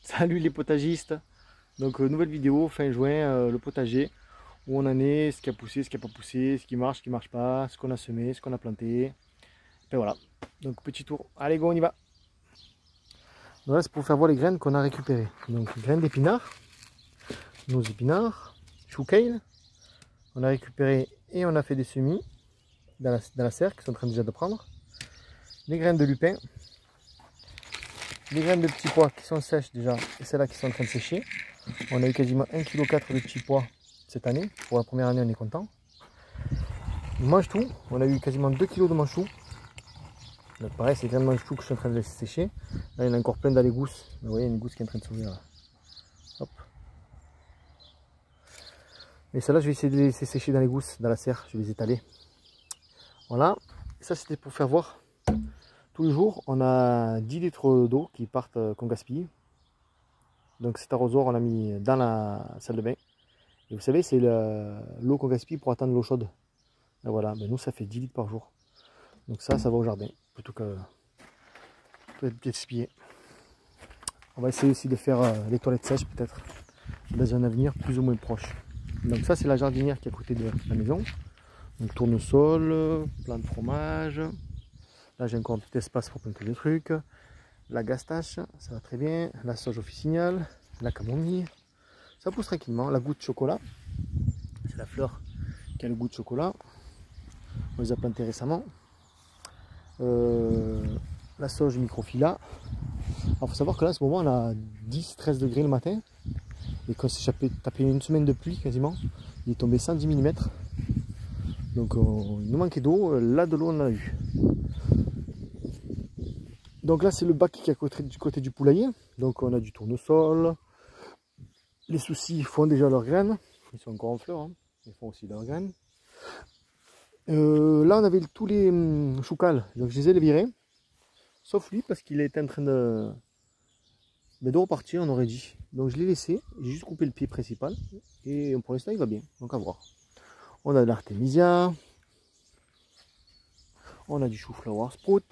Salut les potagistes. Donc nouvelle vidéo fin juin, le potager, où on en est, ce qui a poussé, ce qui n'a pas poussé, ce qui marche pas, ce qu'on a semé, ce qu'on a planté. Et voilà, donc petit tour, allez go on y va. Donc là c'est pour faire voir les graines qu'on a récupérées. Donc graines d'épinards, nos épinards, chou kale, on a récupéré et on a fait des semis dans la serre qui sont en train déjà de prendre. Les graines de lupin, les graines de petits pois qui sont sèches déjà et celles-là qui sont en train de sécher. On a eu quasiment 1,4 kg de petits pois cette année. Pour la première année, on est content. Mange tout, on a eu quasiment 2 kg de manchou. Donc pareil, c'est graines de manchou que je suis en train de laisser sécher. Là, il y en a encore plein dans les gousses. Vous voyez, une gousse qui est en train de s'ouvrir là. Hop. Et celle-là, je vais essayer de les laisser sécher dans les gousses, dans la serre. Je vais les étaler. Voilà. Et ça, c'était pour faire voir. Tous les jours, on a 10 litres d'eau qui partent, qu'on gaspille. Donc cet arrosoir, on l'a mis dans la salle de bain. Et vous savez, c'est l'eau qu'on gaspille pour atteindre l'eau chaude. Et voilà, ben nous ça fait 10 litres par jour. Donc ça va au jardin, plutôt que être gaspillé. On va essayer aussi de faire les toilettes sèches peut-être, dans un avenir plus ou moins proche. Donc ça c'est la jardinière qui est à côté de la maison. Donc tournesol, plein de fromage. Là j'ai encore un petit espace pour planter des trucs. La gastache, ça va très bien. La sauge officinale, la camomille. Ça pousse tranquillement. La goutte de chocolat, c'est la fleur qui a le goût de chocolat. On les a plantés récemment. La sauge microphylla. Alors il faut savoir que là, à ce moment, on a 10-13 degrés le matin. Et quand s'est tapé une semaine de pluie quasiment, il est tombé 110 mm. Donc il nous manquait d'eau. Là, de l'eau, on en a eu. Donc là, c'est le bac qui est du côté du poulailler. Donc on a du tournesol. Les soucis font déjà leurs graines. Ils sont encore en fleurs. Hein. Ils font aussi leurs graines. Là, on avait tous les choucals. Donc je les ai virés. Sauf lui, parce qu'il était en train de repartir, on aurait dit. Donc je l'ai laissé. J'ai juste coupé le pied principal. Et pour l'instant, il va bien. Donc à voir. On a de l'artémisia. On a du chou-flower sprout.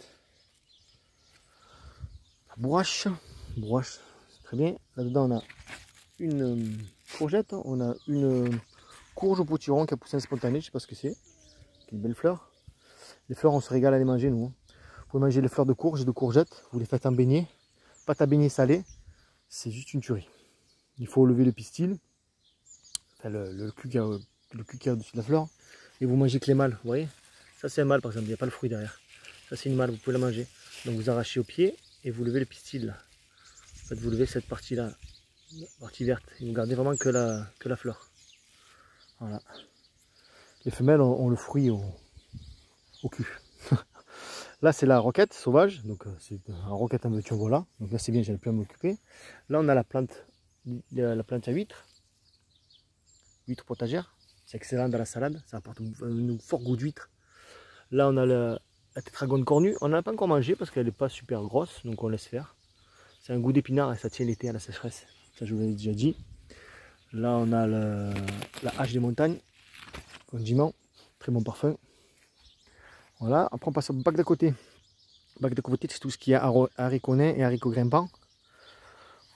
Bourrache, c'est très bien. Là-dedans, on a une courgette, on a une courge au potiron qui a poussé un spontané, je sais pas ce que c'est. Une belle fleur. Les fleurs, on se régale à les manger, nous. Vous pouvez manger les fleurs de courge et de courgette, vous les faites en beignet. Pâte à beignet salée, c'est juste une tuerie. Il faut lever le pistil, enfin, le cul qui est au-dessus de la fleur, et vous mangez que les mâles, vous voyez. Ça, c'est un mâle, par exemple, il n'y a pas le fruit derrière. Ça, c'est une mâle, vous pouvez la manger. Donc, vous arrachez au pied. Et vous levez le pistil là. En fait, vous levez cette partie là, la partie verte, et vous gardez vraiment que la fleur. Voilà. Les femelles ont le fruit au cul. Là c'est la roquette sauvage, donc c'est un roquette en veux-tu en voilà. Donc là c'est bien, j'ai pu m'en occuper. Là on a la plante à huître potagère. C'est excellent dans la salade, ça apporte un fort goût d'huître. Là on a la tétragone cornue, on n'en a pas encore mangé parce qu'elle n'est pas super grosse, donc on laisse faire. C'est un goût d'épinard et ça tient l'été à la sécheresse. Ça, je vous l'avais déjà dit. Là, on a la hache des montagnes. Condiment. Très bon parfum. Voilà. Après, on passe au bac d'à côté. Le bac d'à côté, c'est tout ce qui est haricots nains et haricots grimpants.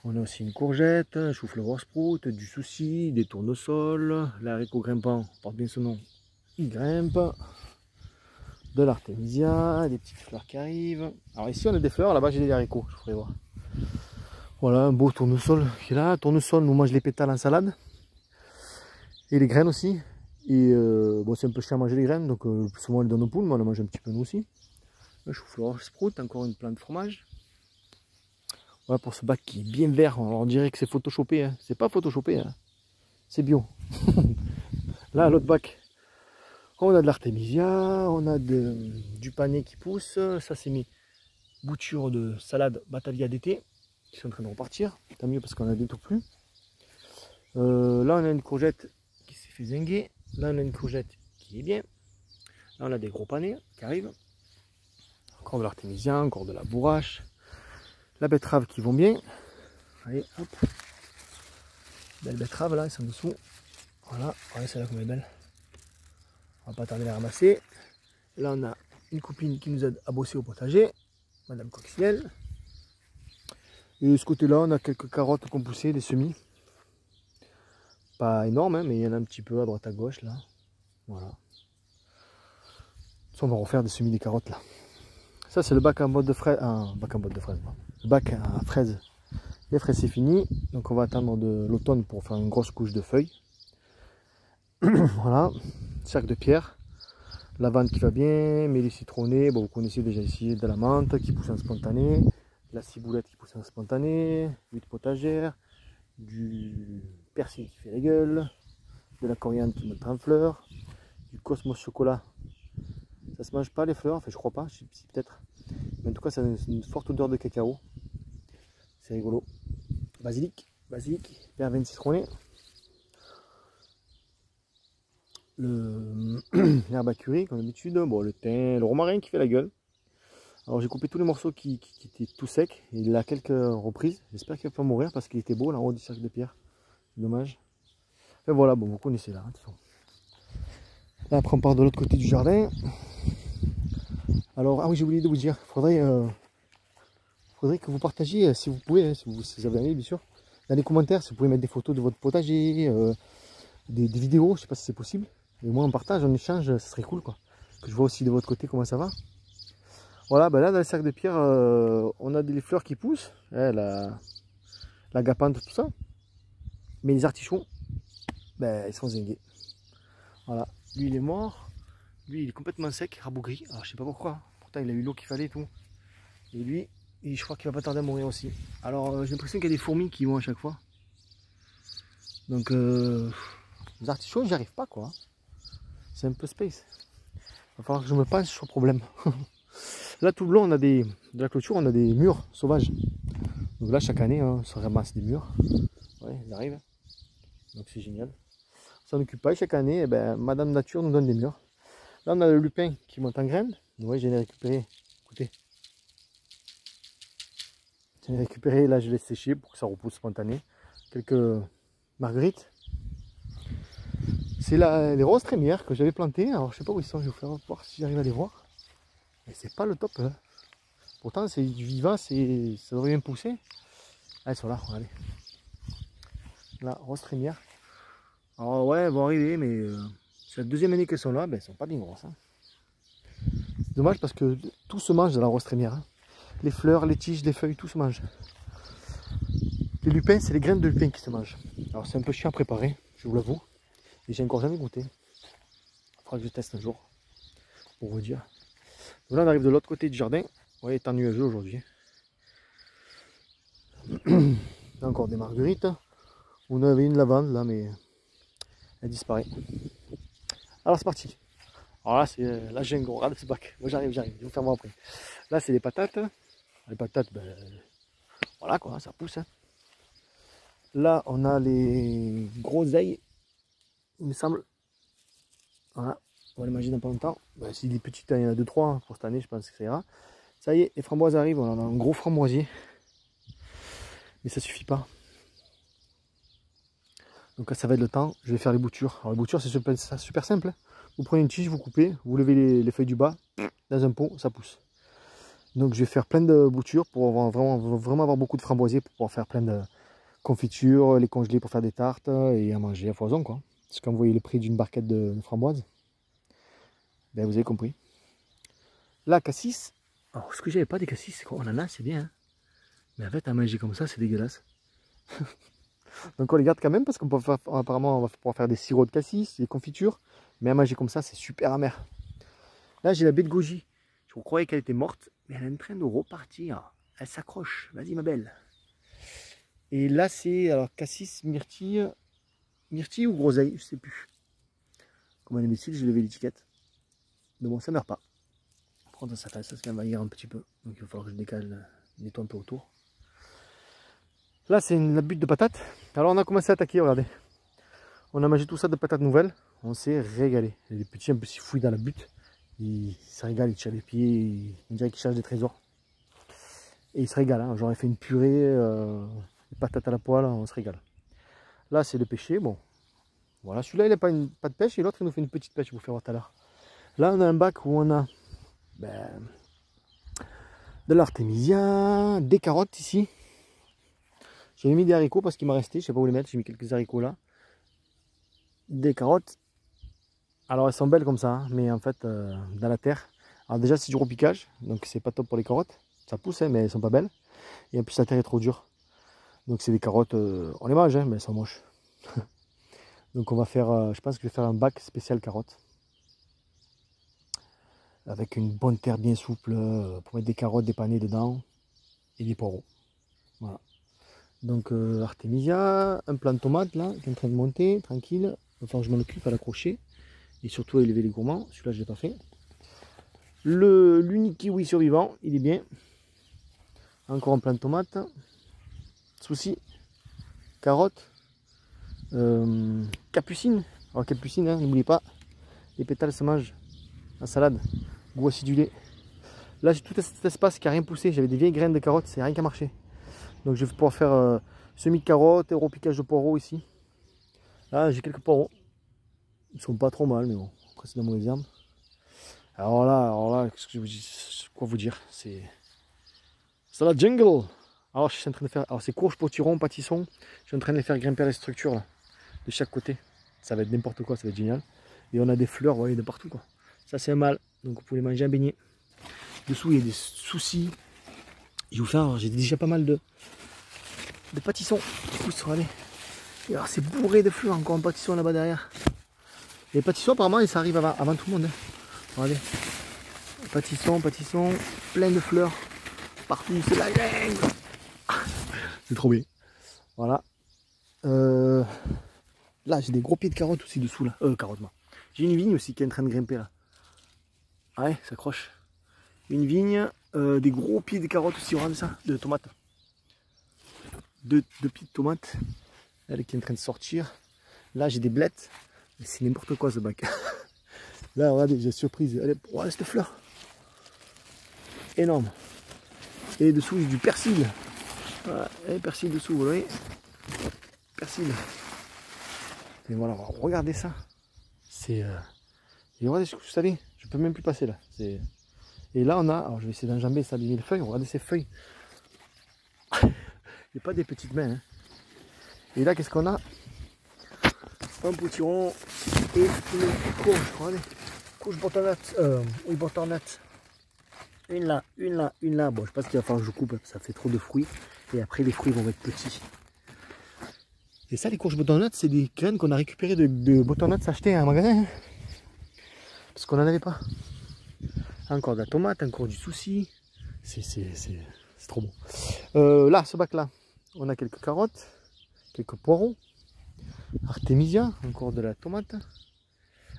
On a aussi une courgette, un chou-fleur sprout, du souci, des tournesols. L'haricot grimpant, porte bien son nom, il grimpe. De l'artémisia, des petites fleurs qui arrivent. Alors ici, on a des fleurs. Là-bas, j'ai des haricots. Je vous ferai voir. Voilà, un beau tournesol qui est là. Tournesol, nous mange les pétales en salade. Et les graines aussi. Et bon, c'est un peu chiant à manger les graines, donc souvent on les donne aux poules, mais on en mange un petit peu nous aussi. Le chou-fleur sprout, encore une plante de fromage. Voilà pour ce bac qui est bien vert. Alors, on dirait que c'est photoshopé, hein. C'est pas photoshopé, hein. C'est bio. Là, l'autre bac, on a de l'artémisia, on a du panais qui pousse. Ça, c'est mes boutures de salade Batavia d'été qui sont en train de repartir. Tant mieux parce qu'on a bientôt plus. Là, on a une courgette qui s'est fait zinguer. Là, on a une courgette qui est bien. Là, on a des gros panais qui arrivent. Encore de l'artémisia, encore de la bourrache. La betterave qui vont bien. Allez, hop. Belle betterave là, ils sont dessous. Voilà, regardez celle-là comme elle est belle. On va pas tarder à la ramasser. Là, on a une copine qui nous aide à bosser au potager. Madame Coccinelle. Et de ce côté-là, on a quelques carottes qui ont poussé, des semis. Pas énorme, hein, mais il y en a un petit peu à droite à gauche là. Voilà. Ça, on va refaire des semis des carottes là. Ça c'est le bac en botte de fraises. Bac en botte de fraises. Le bac à fraises. Les fraises c'est fini. Donc on va attendre de l'automne pour faire une grosse couche de feuilles. Voilà. Sac de pierre. Lavande qui va bien. Mêlée citronnée. Bon, vous connaissez déjà ici de la menthe qui pousse en spontané. La ciboulette qui pousse en spontané. Huile potagère. Du persil qui fait la gueule. De la coriandre qui monte en fleurs. Du cosmos chocolat. Ça se mange pas les fleurs, enfin je crois pas, si peut-être. Mais en tout cas ça a une forte odeur de cacao. C'est rigolo. Basilic, verveine citronnée. L'herbe à curry comme d'habitude. Bon, le thym, le romarin qui fait la gueule. Alors j'ai coupé tous les morceaux qui étaient tout secs. Il a quelques reprises. J'espère qu'il va pas mourir parce qu'il était beau là en haut du cercle de pierre. C'est dommage. Et voilà, bon vous connaissez là. Là après on part de l'autre côté du jardin. Alors, ah oui, j'ai oublié de vous dire, faudrait que vous partagiez, si vous pouvez, si vous avez aimé, bien sûr, dans les commentaires, si vous pouvez mettre des photos de votre potager, des vidéos, je sais pas si c'est possible. Et moi, on partage, on échange, ça serait cool, quoi. Que je vois aussi de votre côté comment ça va. Voilà, ben là, dans le cercle de pierre, on a des fleurs qui poussent, hein, la gapante, tout ça. Mais les artichauts, ben, ils sont zingués. Voilà, lui, il est mort. Lui, il est complètement sec, rabougri. Alors, je sais pas pourquoi. Pourtant, il a eu l'eau qu'il fallait et tout. Et lui, je crois qu'il va pas tarder à mourir aussi. Alors, j'ai l'impression qu'il y a des fourmis qui vont à chaque fois. Donc, les artichauts, j'y arrive pas, quoi. C'est un peu space. Il va falloir que je me penche sur le problème. Là, tout le long, on a de la clôture, on a des murs sauvages. Donc là, chaque année, on se ramasse des murs. Ouais, ils arrivent. Donc, c'est génial. On s'en occupe pas. Chaque année, eh ben, Madame Nature nous donne des murs. Là, on a le lupin qui monte en graines. Oui, j'en ai récupéré. Écoutez. J'en ai récupéré. Là, je laisse sécher pour que ça repousse spontané. Quelques marguerites. C'est les roses trémières que j'avais plantées. Alors, je sais pas où ils sont. Je vais vous faire voir si j'arrive à les voir. Mais c'est pas le top. Hein. Pourtant, c'est vivant. Ça devrait bien pousser. Ah, elles sont là. Regardez. Là, roses trémières. Alors, ouais, elles vont arriver, mais c'est la deuxième année qu'elles sont là. Ben, elles sont pas bien grosses. Hein. C'est dommage parce que tout se mange dans la rose trémière. Hein. Les fleurs, les tiges, les feuilles, tout se mange. Les lupins, c'est les graines de lupin qui se mangent. Alors c'est un peu chiant à préparer, je vous l'avoue. Et j'ai encore jamais goûté. Il faudra que je teste un jour. Pour vous dire. Donc là on arrive de l'autre côté du jardin. Vous voyez, il est en nuageux aujourd'hui. Encore des marguerites. On avait une lavande là, mais elle disparaît. Alors c'est parti. Alors là c'est la jungle, regarde ce bac. Moi j'arrive, je vais vous faire voir après. Là c'est les patates. Les patates, ben, voilà quoi, ça pousse. Hein. Là on a les groseilles, il me semble. Voilà, on va les manger dans pas longtemps. Ben, si les petites, il y en a 2-3 pour cette année, je pense que ça ira. Ça y est, les framboises arrivent, on a un gros framboisier. Mais ça suffit pas. Donc là ça va être le temps, je vais faire les boutures. Alors les boutures c'est super simple. Vous prenez une tige, vous coupez, vous levez les feuilles du bas, dans un pot, ça pousse. Donc je vais faire plein de boutures pour vraiment avoir beaucoup de framboisiers pour pouvoir faire plein de confitures, les congeler pour faire des tartes et à manger à foison quoi. Parce que quand vous voyez le prix d'une barquette de framboises, ben vous avez compris. Là, cassis. Alors ce que j'avais pas des cassis, c'est qu'on en a, c'est bien. Hein. Mais en fait à manger comme ça, c'est dégueulasse. Donc on les garde quand même parce qu'on peut faire, apparemment on va pouvoir faire des sirops de cassis, des confitures. Mais à manger comme ça, c'est super amer. Là j'ai la baie de goji. Je croyais qu'elle était morte, mais elle est en train de repartir. Elle s'accroche. Vas-y ma belle. Et là c'est alors cassis, myrtille ou groseille, je sais plus. Comme un imbécile, j'ai levé l'étiquette. Mais bon, ça ne meurt pas. Par contre, ça se envahir un petit peu. Donc il va falloir que je décale, nettoie un peu autour. Là c'est la butte de patates. Alors on a commencé à attaquer, regardez. On a mangé tout ça de patates nouvelles. On s'est régalé. Les petits un peu si fouillent dans la butte. Ils se régalent, ils tirent les pieds, on dirait qu'ils cherchent des trésors. Et ils se régalent, hein. J'aurais fait une purée, des patates à la poêle, on se régale. Là c'est le pêcher, bon. Voilà, celui-là il n'a pas de pêche et l'autre il nous fait une petite pêche, je vais vous faire voir tout à l'heure. Là on a un bac où on a de l'artémisia, des carottes ici. J'avais mis des haricots parce qu'il m'a resté, je sais pas où les mettre, j'ai mis quelques haricots là. Des carottes. Alors elles sont belles comme ça, hein, mais en fait dans la terre. Alors déjà c'est du repiquage, donc c'est pas top pour les carottes. Ça pousse hein, mais elles sont pas belles. Et en plus la terre est trop dure. Donc c'est des carottes, on les mange hein, mais elles sont moches. Donc on va faire, je pense que je vais faire un bac spécial carottes. Avec une bonne terre bien souple pour mettre des carottes dépanées dedans. Et des poireaux. Voilà. Donc Artemisia, un plant de tomate là, qui est en train de monter, tranquille. Enfin je m'en occupe à l'accrocher. Et surtout à élever les gourmands. Celui-là je ne l'ai pas fait. L'unique kiwi survivant, il est bien. Encore un plant de tomate. Souci. Carotte. Capucine. Alors capucine, hein, n'oubliez pas, les pétales se mangent. La salade. Goût acidulé. Là j'ai tout cet espace qui n'a rien poussé. J'avais des vieilles graines de carottes, c'est rien qui a marché. Donc je vais pouvoir faire semis de carottes et repiquage de poireaux ici. Là j'ai quelques poireaux. Ils sont pas trop mal, mais bon, après c'est dans mon exemple. Alors là, qu'est-ce que je vous dis, quoi vous dire, c'est la jungle. Alors je suis en train de faire, alors c'est courge, potiron, pâtisson. Je suis en train de les faire grimper les structures là, de chaque côté. Ça va être n'importe quoi, ça va être génial. Et on a des fleurs, vous voyez, de partout quoi. Ça c'est un mâle, donc vous pouvez manger un beignet. Dessous il y a des soucis. Je vais vous faire, j'ai déjà pas mal de pâtissons qui poussent, regardez. Et alors c'est bourré de fleurs, encore un pâtisson là-bas derrière. Les pâtissons apparemment ça arrive avant tout le monde. Hein. Regardez. Pâtisson, plein de fleurs. Partout, c'est la jungle. C'est trop bien. Voilà. Là j'ai des gros pieds de carottes aussi dessous là. Carottes moi. J'ai une vigne aussi qui est en train de grimper là. Ouais, ça accroche. Une vigne, des gros pieds de carottes aussi, regardez ça, de tomates. Deux pieds de tomates. Elle qui est en train de sortir. Là j'ai des blettes. C'est n'importe quoi ce bac. Là regardez, j'ai surprise. Allez, regardez cette fleur. Énorme. Et dessous j'ai du persil. Voilà, et persil dessous, vous voyez. Persil. Et voilà, regardez ça. C'est. Et regardez, vous savez, je peux même plus passer là. Et là on a. Alors je vais essayer d'enjamber ça, abîmer les feuilles. Regardez ces feuilles. C'est pas des petites mains. Hein. Et là qu'est-ce qu'on a? Un potiron et une courge, regardez. Courge butternut. Oui, butternut. Une là, une là, une là. Bon, je pense qu'il va falloir que je coupe, ça fait trop de fruits. Et après, les fruits vont être petits. Et ça, les courges butternut, c'est des graines qu'on a récupérées de butternut acheté à un magasin. Hein. Parce qu'on n'en avait pas. Encore de la tomate, encore du souci. C'est trop bon. Là, ce bac-là, on a quelques carottes, quelques poireaux. Artemisia, encore de la tomate.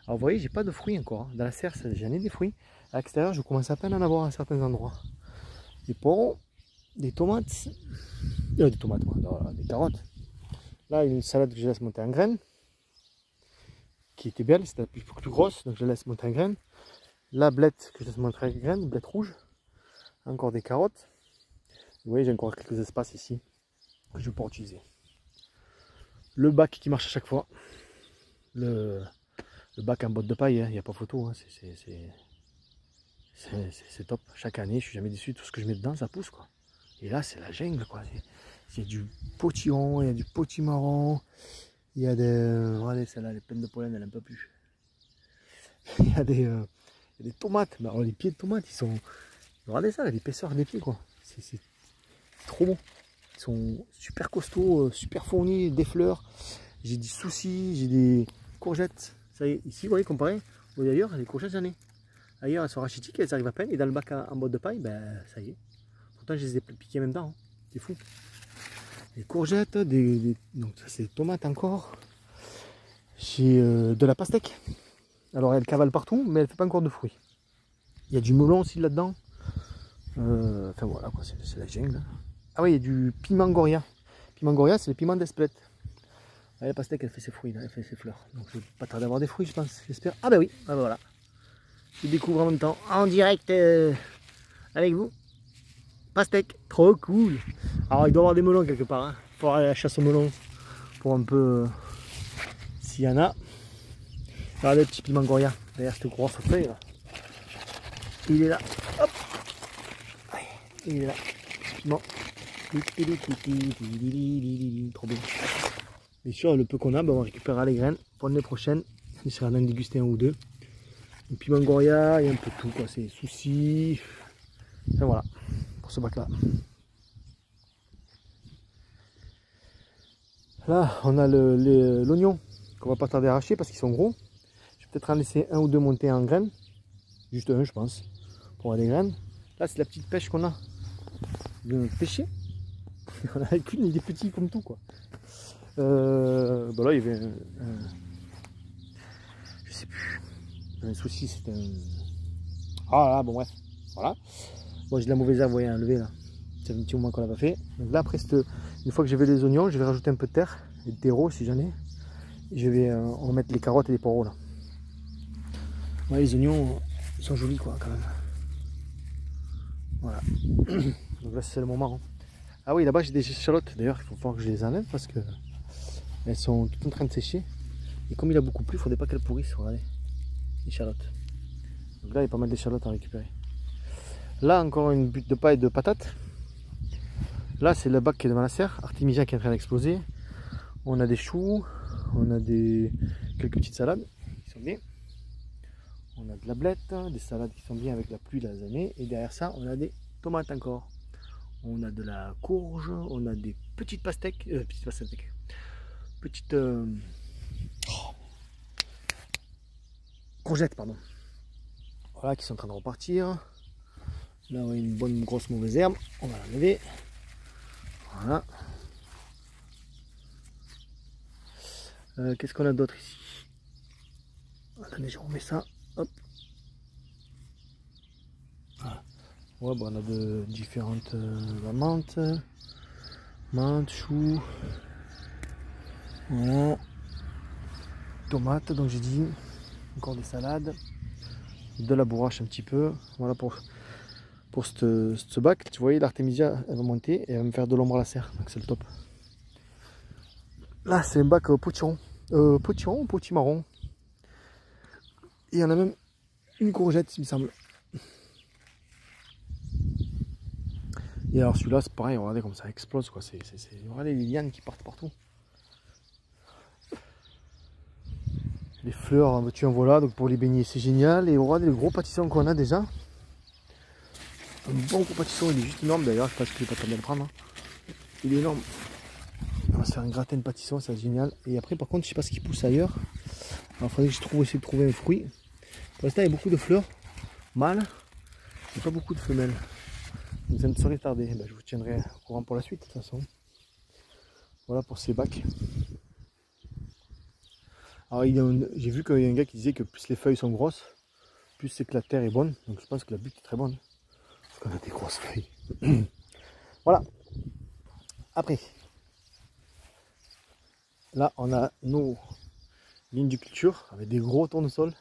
Alors vous voyez, j'ai pas de fruits encore. Dans la serre, j'en ai des fruits. À l'extérieur, je commence à peine à en avoir à certains endroits. Des poireaux, des tomates, des carottes. Là, une salade que je laisse monter en graines, qui était belle, c'était plus grosse, donc je la laisse monter en graines. La blette que je laisse monter en graines, blette rouge. Encore des carottes. Vous voyez, j'ai encore quelques espaces ici que je vais pouvoir utiliser. Le bac qui marche à chaque fois. Le bac en botte de paille, il n'y a pas photo. Hein. C'est top. Chaque année, je suis jamais déçu. Tout ce que je mets dedans, ça pousse. Quoi. Et là, c'est la jungle. Il y a du potiron, il y a du potimarron. Il y a des... Regardez, celle-là, elle est pleine de pollen, elle n'en peut plus. Il y a des tomates. Mais alors, les pieds de tomates, ils sont... Regardez ça, l'épaisseur des pieds. C'est trop bon. Ils sont super costauds, super fournis, des fleurs. J'ai des soucis, j'ai des courgettes. Ça y est, ici, vous voyez, comparé aux ailleurs, les courgettes, j'en ai. Ailleurs, elles sont rachitiques, elles arrivent à peine. Et dans le bac en botte de paille, ben, ça y est. Pourtant, je les ai piquées en même temps. Hein. C'est fou. Des courgettes, donc ça, c'est des tomates encore. J'ai de la pastèque. Alors, elle cavale partout, mais elle ne fait pas encore de fruits. Il y a du melon aussi là-dedans. Enfin, voilà, quoi, c'est la jungle. Ah oui, il y a du piment goria. Piment goria, c'est le piment d'Espelette. La pastèque, elle fait ses fruits, là, elle fait ses fleurs. Donc je vais pas tarder d'avoir des fruits, je pense, j'espère. Ah bah oui, ah bah voilà. Je découvre en même temps, en direct avec vous. Pastèque, trop cool. Alors il doit y avoir des melons quelque part. Hein. Il faut aller à la chasse aux melons pour un peu s'il y en a. Regardez le petit piment goria, derrière cette grosse feuille là. Il est là. Hop. Il est là. Piment. Trop bien. Bien sûr, le peu qu'on a, ben on récupérera les graines pour l'année prochaine. On essaiera d'en déguster un ou deux. Et puis Mangoria, il y a un peu de tout, quoi. C'est soucis. Enfin voilà, pour ce bac là. Là, on a l'oignon qu'on va pas tarder à arracher parce qu'ils sont gros. Je vais peut-être en laisser un ou deux monter en graines. Juste un, je pense, pour avoir des graines. Là, c'est la petite pêche qu'on a de pêcher. On a qu'une, il est petit comme tout, quoi. Bah là, il y avait je sais plus. Un souci, c'était un. Ah là, bon, bref. Voilà. Bon, j'ai de la mauvaise herbe, vous voyez, enlever là. C'est un petit moment qu'on l'a pas fait. Donc là, après, une fois que j'ai fait les oignons, je vais rajouter un peu de terre et de terreau si j'en ai. Et je vais en mettre les carottes et les poireaux là. Ouais, les oignons sont jolis, quoi, quand même. Voilà. Donc là, c'est le moment. Hein. Ah oui, là-bas, j'ai des échalotes. D'ailleurs, il faut falloir que je les enlève parce que elles sont toutes en train de sécher. Et comme il a beaucoup plu, il ne faudrait pas qu'elles pourrissent. Regardez, échalotes. Donc là, il y a pas mal d'échalotes à récupérer. Là, encore une butte de paille de patates. Là, c'est le bac qui est devant la serre. Artémisia qui est en train d'exploser. On a des choux. On a quelques petites salades qui sont bien. On a de la blette, des salades qui sont bien avec la pluie des années. Et derrière ça, on a des tomates encore. On a de la courge. On a des petites pastèques. Petites courgettes, pardon. Voilà, qui sont en train de repartir. Là, on a une bonne grosse mauvaise herbe. On va l'enlever. Voilà. Qu'est-ce qu'on a d'autre ici? Attendez, je remets ça. Hop. Voilà. Ouais, bon, on a de différentes menthe, choux. Voilà. Tomates, donc j'ai dit. Encore des salades. De la bourrache un petit peu. Voilà pour ce bac. Tu voyais, l'artémisia, elle va monter et elle va me faire de l'ombre à la serre. Donc c'est le top. Là, c'est un bac potiron. Potiron ou potimarron. Et il y en a même une courgette, il me semble. Et alors celui-là, c'est pareil, regardez comme ça explose, quoi. Regardez les lianes qui partent partout. Les fleurs, tu en voilà, donc pour les baigner, c'est génial. Et regardez le gros pâtisson qu'on a déjà. Un bon gros pâtisson, il est juste énorme d'ailleurs, je pense qu'il n'est pas très bien le prendre. Hein. Il est énorme. On va se faire un gratin de pâtisson, c'est génial. Et après, par contre, je sais pas ce qui pousse ailleurs. Alors, il faudrait que je essayer de trouver un fruit. Pour l'instant, il y a beaucoup de fleurs mâles, mais pas beaucoup de femelles. Donc ça ne saurait tarder. Ben, je vous tiendrai au courant pour la suite, de toute façon. Voilà pour ces bacs. Alors, j'ai vu qu'il y a un gars qui disait que plus les feuilles sont grosses, plus c'est que la terre est bonne. Donc, je pense que la butte est très bonne. Parce qu'on a des grosses feuilles. Voilà. Après, là, on a nos lignes de culture avec des gros tournesols.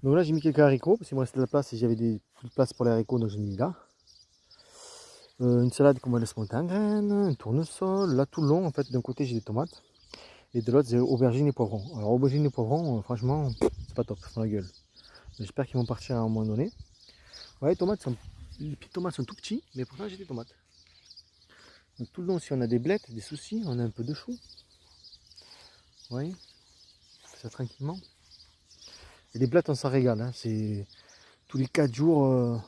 Donc là, j'ai mis quelques haricots parce qu'il me restait de la place et j'avais plus de place pour les haricots, donc j'ai mis là. Une salade qu'on va laisser monter en graines, un tournesol. Là, tout le long, en fait, d'un côté, j'ai des tomates et de l'autre, j'ai aubergines et poivrons. Alors, aubergines et poivrons, franchement, c'est pas top, c'est la gueule. J'espère qu'ils vont partir à un moment donné. Ouais, les tomates sont tout petits, mais pourtant, j'ai des tomates. Donc, tout le long, si on a des blettes, des soucis, on a un peu de choux. Oui, on fait ça tranquillement. Et les blettes, on s'en régale. Hein. C'est tous les 4 jours,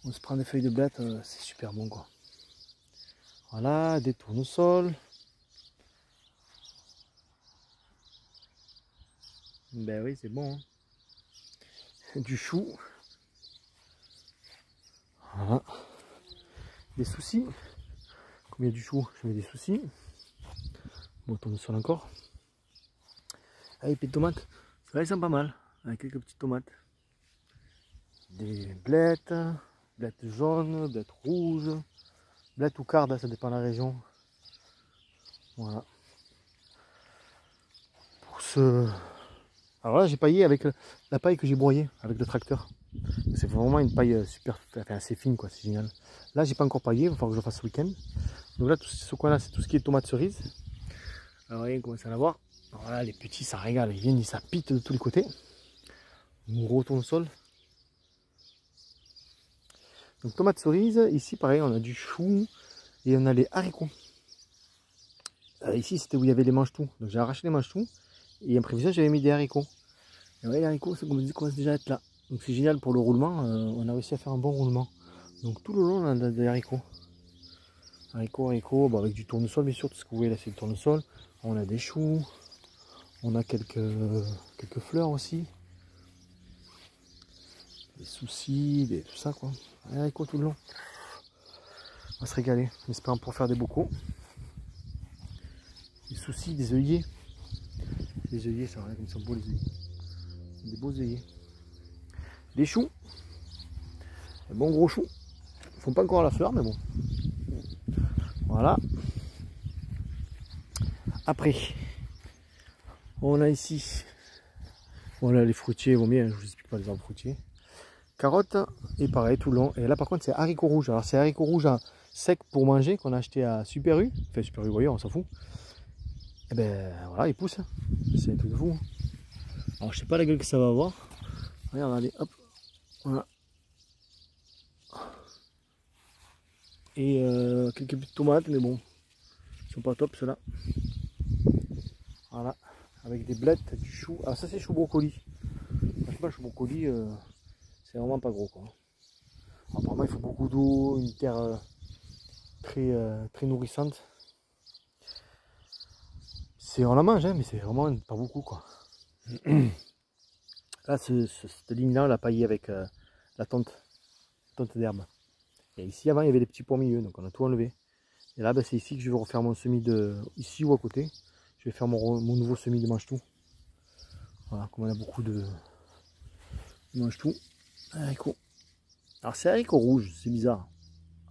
on se prend des feuilles de blettes, c'est super bon, quoi. Voilà, des tournesols. Ben oui, c'est bon. Hein. Du chou. Voilà. Des soucis. Comme il y a du chou, je mets des soucis. Bon, tournesol encore. Ah, et puis de tomates. Là, ils sont pas mal. Avec quelques petites tomates. Des blettes. Blettes jaunes, blettes rouges. Blettes ou cardes, ça dépend de la région. Voilà. Pour ce... Alors là, j'ai paillé avec la paille que j'ai broyée avec le tracteur. C'est vraiment une paille super, enfin, assez fine, quoi. C'est génial. Là, j'ai pas encore paillé, il va falloir que je le fasse ce week-end. Donc là, ce coin-là, c'est tout ce qui est tomates cerises. Alors, voyez, on commence à en avoir. Alors là, les petits, ça régale. Ils viennent, ça pite de tous les côtés. On retourne au sol. Donc, tomates cerises. Ici, pareil, on a du chou, Et on a les haricots. Ici, c'était où il y avait les mange-tout. Donc j'ai arraché les mange-tout. Et en prévision, j'avais mis des haricots. Et ouais, les haricots, ça commence déjà à être là. Donc c'est génial pour le roulement. On a réussi à faire un bon roulement. Donc tout le long, on a des haricots. Haricots, bon, avec du tournesol, bien sûr. Tout ce que vous voyez là, c'est le tournesol. On a des choux. On a quelques fleurs aussi. Des soucis, tout ça quoi. Les haricots tout le long. On va se régaler. En espérant pour faire des bocaux. Des soucis, des œillets. Les œillets, ça regarde comme ils sont beaux les œillets. Des beaux œillets. Des choux. Des bons gros choux. Ils font pas encore la fleur, mais bon. Voilà. Après, on a ici. Voilà les fruitiers, vont bien, je vous explique pas les arbres fruitiers. Carottes, et pareil tout le long. Et là par contre c'est haricots rouges. Alors c'est haricots rouges secs pour manger qu'on a acheté à Super U. Enfin Super U, voyons, on s'en fout. Et ben voilà, ils poussent. C'est un truc de fou. Alors je sais pas la gueule que ça va avoir. Regardez, hop. Voilà. Et quelques petites tomates, mais bon, ils sont pas top ceux-là. Voilà, avec des blettes, du chou. Alors ça c'est chou brocoli. Franchement, le chou brocoli, c'est vraiment pas gros quoi. Apparemment il faut beaucoup d'eau, une terre très nourrissante. On la mange, hein, mais c'est vraiment pas beaucoup quoi. Là, cette ligne-là, on l'a paillée avec la tonte d'herbe. Et ici, avant, il y avait des petits pois au milieu, donc on a tout enlevé. Et là, ben, c'est ici que je vais refaire mon semis de... Ici ou à côté, je vais faire mon nouveau semis de mange-tout. Voilà, comme on a beaucoup de mange-tout. Haricots. Alors, c'est haricots rouges, c'est bizarre.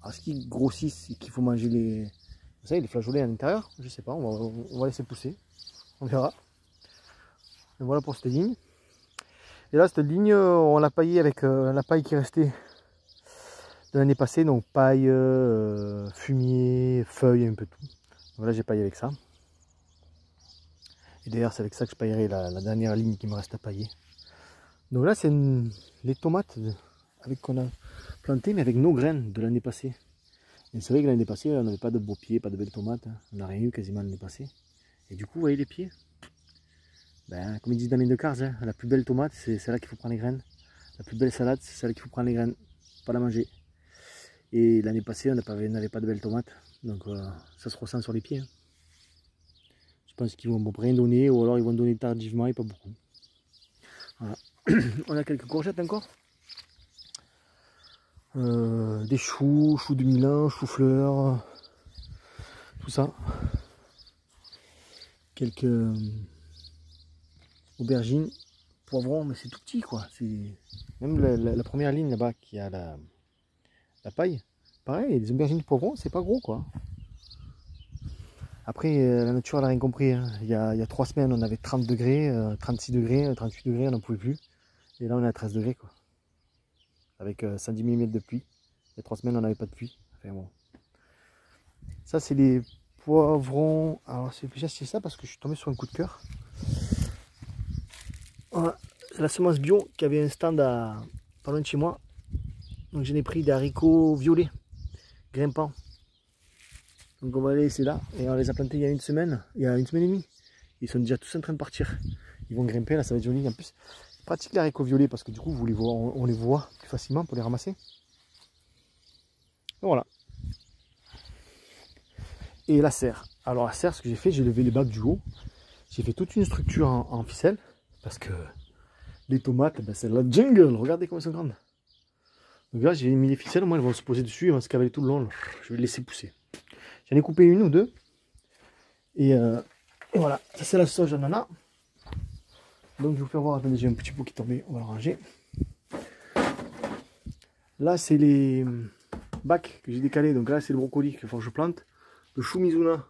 Alors, ce qui grossissent et qu'il faut manger les... Vous savez, les flageolets à l'intérieur, je sais pas, on va laisser pousser. On verra. Et voilà pour cette ligne. Et là, cette ligne, on l'a paillée avec la paille qui restait de l'année passée, donc paille, fumier, feuilles, un peu tout. Voilà, j'ai paillé avec ça. Et d'ailleurs, c'est avec ça que je paillerai la dernière ligne qui me reste à pailler. Donc là, c'est les tomates qu'on a plantées, mais avec nos graines de l'année passée. Et c'est vrai que l'année passée, on n'avait pas de beaux pieds, pas de belles tomates. On n'a rien eu quasiment l'année passée. Et du coup, vous voyez les pieds. Ben, comme il dit Damien Decars, hein, la plus belle tomate, c'est celle-là qu'il faut prendre les graines. La plus belle salade, c'est celle qu'il faut prendre les graines, pas la manger. Et l'année passée, on n'avait pas de belles tomates. Donc ça se ressent sur les pieds. Hein. Je pense qu'ils vont rien donner, ou alors ils vont donner tardivement et pas beaucoup. Voilà. On a quelques courgettes encore. Des choux de Milan, choux-fleurs, tout ça. Quelques aubergines, poivrons, mais c'est tout petit quoi. Même la première ligne là-bas qui a la paille, pareil, les aubergines de poivrons, c'est pas gros quoi. Après, la nature elle a rien compris. Hein. Il y a 3 semaines, on avait 30 degrés, 36 degrés, 38 degrés, on n'en pouvait plus. Et là, on est à 13 degrés quoi. Avec 110 mm de pluie. Il y a 3 semaines, on n'avait pas de pluie. Enfin, bon. Ça, c'est les poivrons. Alors, j'ai acheté ça parce que je suis tombé sur un coup de cœur. Voilà. C'est la semence bio qui avait un stand pas loin de chez moi. Donc, j'en ai pris des haricots violets, grimpants. Donc, on va les laisser là. Et on les a plantés il y a une semaine et demie. Ils sont déjà tous en train de partir. Ils vont grimper, là, ça va être joli. En plus, pratique les haricots violets parce que du coup, on les voit plus facilement pour les ramasser. Et voilà. Et la serre. Alors la serre, ce que j'ai fait, j'ai levé les bacs du haut. J'ai fait toute une structure en ficelle. Parce que les tomates, ben, c'est la jungle. Regardez comment elles sont grandes. Donc là, j'ai mis les ficelles. Au moins, elles vont se poser dessus. Elles vont se cavaler tout le long. Là. Je vais les laisser pousser. J'en ai coupé une ou deux. Et voilà. Ça, c'est la sauge ananas. Donc, je vais vous faire voir. Attendez, j'ai un petit pot qui est tombé. On va le ranger. Là, c'est les bacs que j'ai décalés. Donc là, c'est le brocoli qu'il faut que je plante. Le chou Mizuna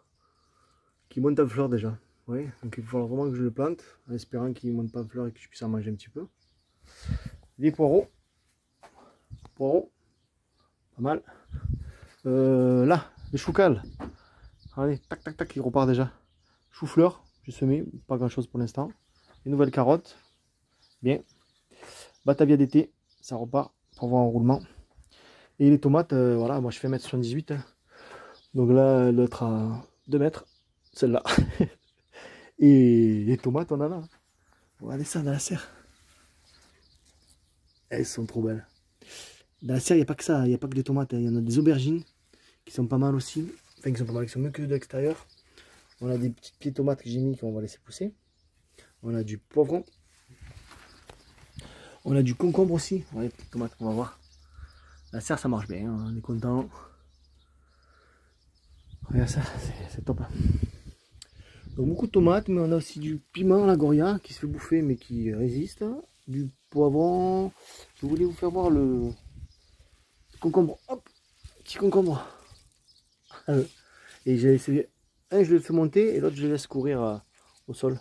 qui monte en fleur déjà. Oui, donc il va falloir vraiment que je le plante en espérant qu'il ne monte pas en fleur et que je puisse en manger un petit peu. Les poireaux. Poireaux. Pas mal. Là, les choucals. Allez, tac tac tac, il repart déjà. Chou-fleur, j'ai semé, pas grand chose pour l'instant. Les nouvelles carottes. Bien. Batavia d'été, ça repart pour voir un roulement. Et les tomates, voilà, moi je fais 1,78 m. Hein. Donc là, l'autre à 2 mètres, celle-là. Et les tomates, on en a. Regardez ça dans la serre. Elles sont trop belles. Dans la serre, il n'y a pas que ça, il n'y a pas que des tomates. Il y en a des aubergines qui sont pas mal aussi. Enfin, qui sont pas mal, qui sont mieux que de l'extérieur. On a des petites pieds tomates que j'ai mis qu'on va laisser pousser. On a du poivron. On a du concombre aussi. Regardez les petites tomates qu'on va voir. La serre, ça marche bien, hein, on est content. Regarde ça, c'est top. Donc beaucoup de tomates, mais on a aussi du piment à la Goria qui se fait bouffer mais qui résiste. Du poivron. Je voulais vous faire voir le concombre. Hop, petit concombre. Et j'ai essayé. Un, je le fais monter et l'autre, je le laisse courir au sol.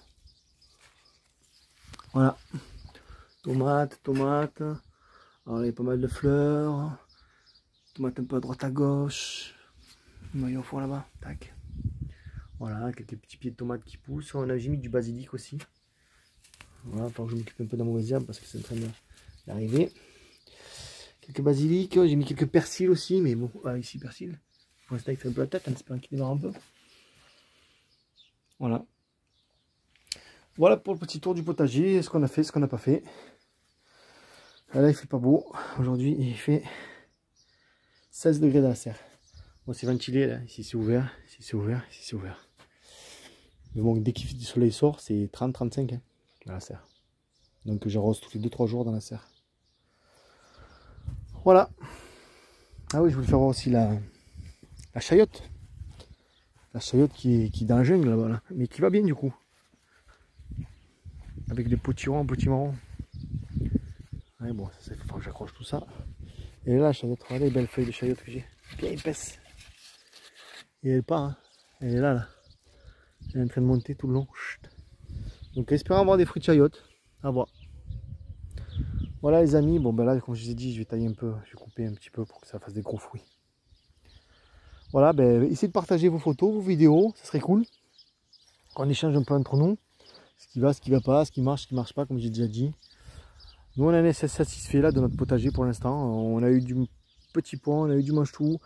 Voilà. Tomates, tomates. Alors, il y a pas mal de fleurs. Tomates un peu à droite à gauche. Noyau au fond là-bas. Tac. Voilà, quelques petits pieds de tomates qui poussent. J'ai mis du basilic aussi. Voilà, il faut que je m'occupe un peu de la mauvaise herbe parce que c'est en train d'arriver. Quelques basilic. J'ai mis quelques persils aussi. Mais bon, ici, persil. Pour l'instant, il fait un peu la tête en espérant qu'il démarre un peu. Voilà. Voilà pour le petit tour du potager. Ce qu'on a fait, ce qu'on n'a pas fait. Là, il fait pas beau. Aujourd'hui, il fait 16 degrés dans la serre. Bon, c'est ventilé là. Ici, c'est ouvert. Ici, c'est ouvert. Ici, c'est ouvert. Mais bon, dès que du soleil sort, c'est 30-35 hein, dans la serre. Donc, j'arrose tous les 2-3 jours dans la serre. Voilà. Ah oui, je voulais faire voir aussi la chayotte. La chayotte qui est dans la jungle là-bas. Là. Mais qui va bien du coup. Avec des potirons, petits marrons. Ouais, bon, ça il faut que j'accroche tout ça. Et là, la chayotte, regardez les belles feuilles de chayotte que j'ai. Bien épaisse. Et elle part, hein. Elle est là, là. Elle est en train de monter tout le long. Chut. Donc, espérons avoir des fruits de chayotte. À voir. Voilà, les amis. Bon, ben là, comme je vous ai dit, je vais tailler un peu. Je vais couper un petit peu pour que ça fasse des gros fruits. Voilà, ben, essayez de partager vos photos, vos vidéos. Ça serait cool. Qu'on échange un peu entre nous. Ce qui va pas, ce qui marche pas, comme j'ai déjà dit. Nous, on est satisfait là de notre potager pour l'instant. On a eu du petit pois, on a eu du mange-tout.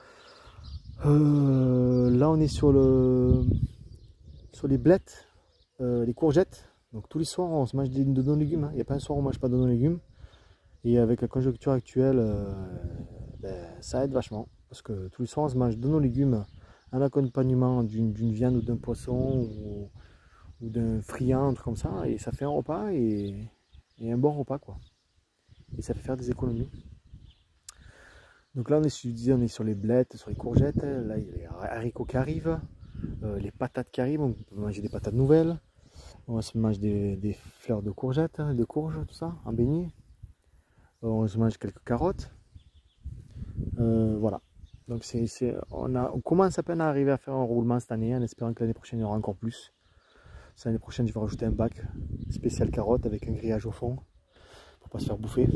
Là, on est sur les blettes, les courgettes. Donc tous les soirs, on se mange de nos légumes. Il n'y a pas un soir où on ne mange pas de nos légumes. Et avec la conjoncture actuelle, ça aide vachement. Parce que tous les soirs, on se mange de nos légumes en accompagnement d'une viande ou d'un poisson ou d'un friand, un truc comme ça. Et ça fait un repas et un bon repas, quoi. Et ça fait faire des économies. Donc là, on est sur les blettes, sur les courgettes. Là, il y a les haricots qui arrivent, les patates qui arrivent. On peut manger des patates nouvelles. On se mange des fleurs de courgettes, de courges, tout ça, en beignet. On se mange quelques carottes. Voilà. Donc on commence à peine à arriver à faire un roulement cette année, en espérant que l'année prochaine, il y aura encore plus. L'année prochaine, je vais rajouter un bac spécial carottes avec un grillage au fond. Pour pas se faire bouffer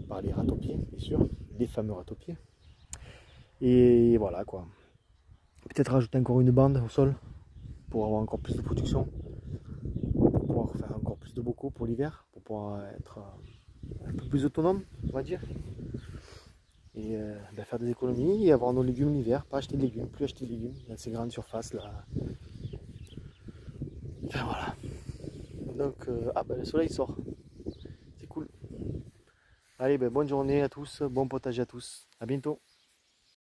par les ratopiers, bien sûr. Les fameux ratopiers. Et voilà quoi. Peut-être rajouter encore une bande au sol pour avoir encore plus de production, pour pouvoir faire encore plus de bocaux pour l'hiver, pour pouvoir être un peu plus autonome, on va dire. Et faire des économies et avoir nos légumes l'hiver, pas acheter de légumes, plus acheter de légumes dans ces grandes surfaces là. Enfin voilà. Donc le soleil sort. C'est cool. Allez, bonne journée à tous, bon potager à tous. À bientôt.